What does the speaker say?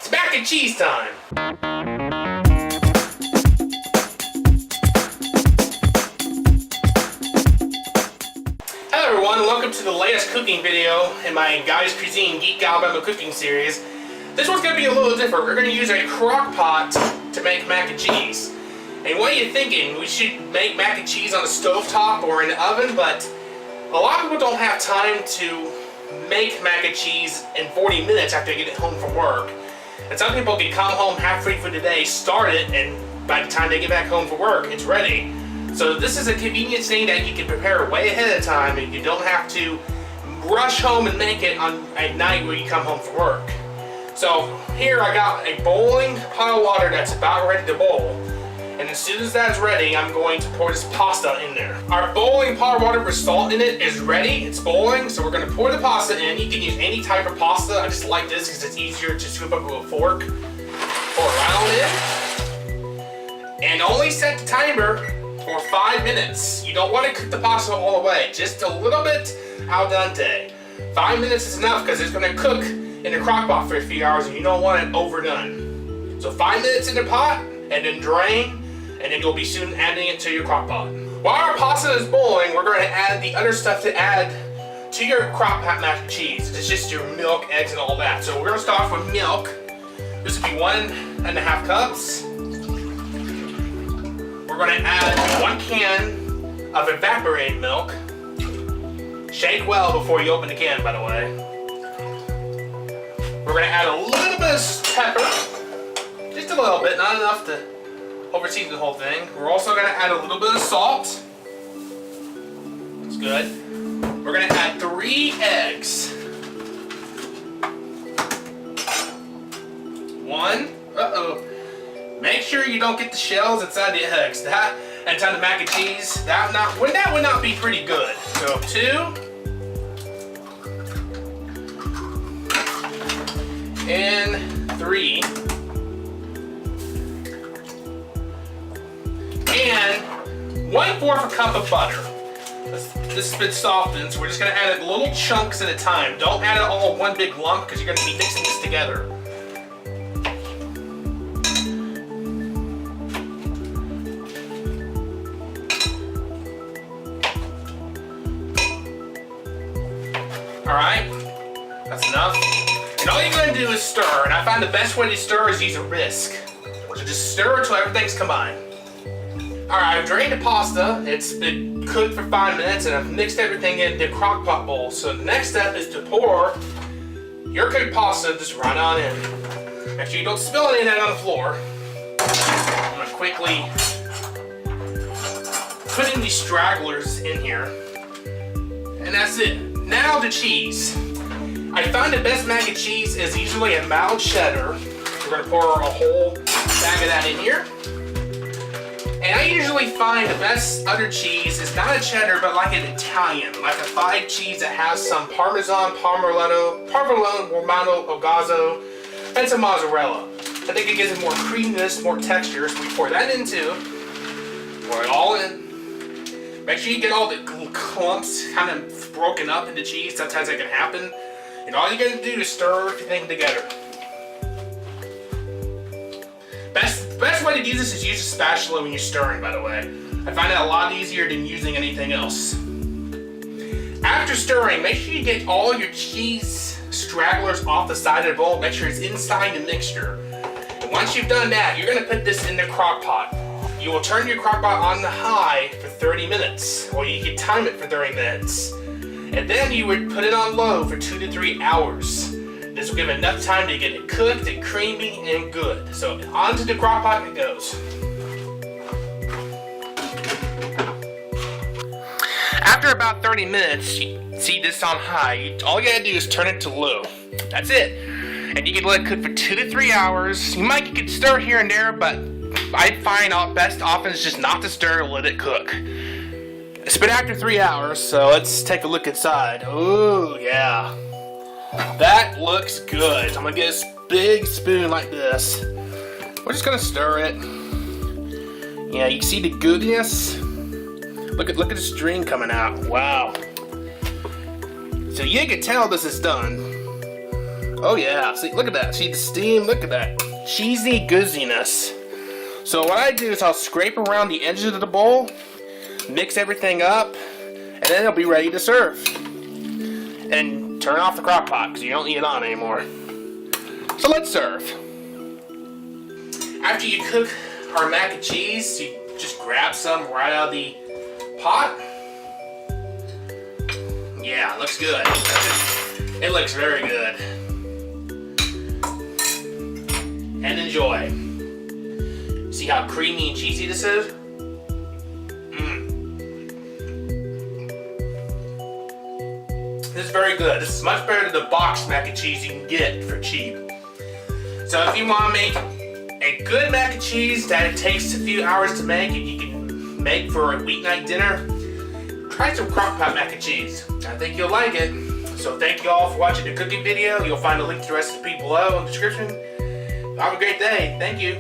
It's mac and cheese time! Hello everyone, welcome to the latest cooking video in my Guys Cuisine Geek Alabama cooking series. This one's going to be a little different. We're going to use a crock pot to make mac and cheese. And what are you thinking? We should make mac and cheese on a stovetop or in the oven, but a lot of people don't have time to make mac and cheese in 40 minutes after they get home from work. And some people can come home halfway through the day, start it, and by the time they get back home from work, it's ready. So this is a convenient thing that you can prepare way ahead of time, and you don't have to rush home and make it at night when you come home from work. So here I got a boiling pot of water that's about ready to boil. And as soon as that's ready, I'm going to pour this pasta in there. Our boiling pot of water with salt in it is ready. It's boiling, so we're going to pour the pasta in. You can use any type of pasta. I just like this because it's easier to scoop up with a fork. Pour around it. And only set the timer for 5 minutes. You don't want to cook the pasta all the way. Just a little bit al dente. 5 minutes is enough because it's going to cook in the crock pot for a few hours and you don't want it overdone. So 5 minutes in the pot and then drain. And then you'll be soon adding it to your crock pot. While our pasta is boiling, we're going to add the other stuff to add to your crock pot mac and cheese. It's just your milk, eggs, and all that. So we're going to start off with milk. This would be 1.5 cups. We're going to add 1 can of evaporated milk. Shake well before you open the can, by the way. We're going to add a little bit of pepper. Just a little bit, not enough to overseason the whole thing. We're also going to add a little bit of salt. That's good. We're going to add 3 eggs. 1. Make sure you don't get the shells inside the eggs. That inside the mac and cheese, that would not be pretty good. So 2. And 3. And 1/4 cup of butter. This has been softened, so we're just going to add it little chunks at a time. Don't add it all in one big lump because you're going to be mixing this together. Alright, that's enough. And all you're going to do is stir, and I find the best way to stir is use a whisk. So just stir until everything's combined. Alright, I've drained the pasta. It's been cooked for 5 minutes and I've mixed everything in the crock pot bowl. So the next step is to pour your cooked pasta just right on in. Make sure you don't spill any of that on the floor. I'm going to quickly put in these stragglers in here. And that's it. Now the cheese. I find the best mac and cheese is usually a mild cheddar. We're going to pour a whole bag of that in here. And I usually find the best other cheese is not a cheddar, but like an Italian, like a 5 cheese that has some Parmesan, Provolone, Romano, Ogazzo, and some mozzarella. I think it gives it more creaminess, more texture. So we pour that in too. Pour it all in. Make sure you get all the clumps kind of broken up into cheese. Sometimes that can happen. And all you're going to do is stir everything together. Best way to do this is use a spatula when you're stirring, by the way. I find that a lot easier than using anything else. After stirring, make sure you get all your cheese stragglers off the side of the bowl. Make sure it's inside the mixture. And once you've done that, you're going to put this in the crock pot. You will turn your crock pot on the high for 30 minutes, or you can time it for 30 minutes. And then you would put it on low for 2 to 3 hours. This will give enough time to get it cooked and creamy and good. So onto the crock pot it goes. After about 30 minutes, you see this on high. All you gotta do is turn it to low. That's it. And you can let it cook for 2 to 3 hours. You could stir here and there, but I find best often is just not to stir and let it cook. It's been after 3 hours, so let's take a look inside. Ooh, yeah. That looks good. I'm gonna get a big spoon like this. We're just gonna stir it. Yeah, you see the goodness? Look at the string coming out. Wow. So you can tell this is done. Oh yeah, see, look at that. See the steam, look at that. Cheesy gooziness. So what I do is I'll scrape around the edges of the bowl, mix everything up, and then it'll be ready to serve. And turn off the crock pot because you don't need it on anymore. So let's serve. After you cook our mac and cheese, you just grab some right out of the pot. Yeah, looks good. It looks very good. And enjoy. See how creamy and cheesy this is? This is very good. This is much better than the boxed mac and cheese you can get for cheap. So if you want to make a good mac and cheese that it takes a few hours to make and you can make for a weeknight dinner, try some crock pot mac and cheese. I think you'll like it. So thank you all for watching the cooking video. You'll find a link to the recipe below in the description. Have a great day. Thank you.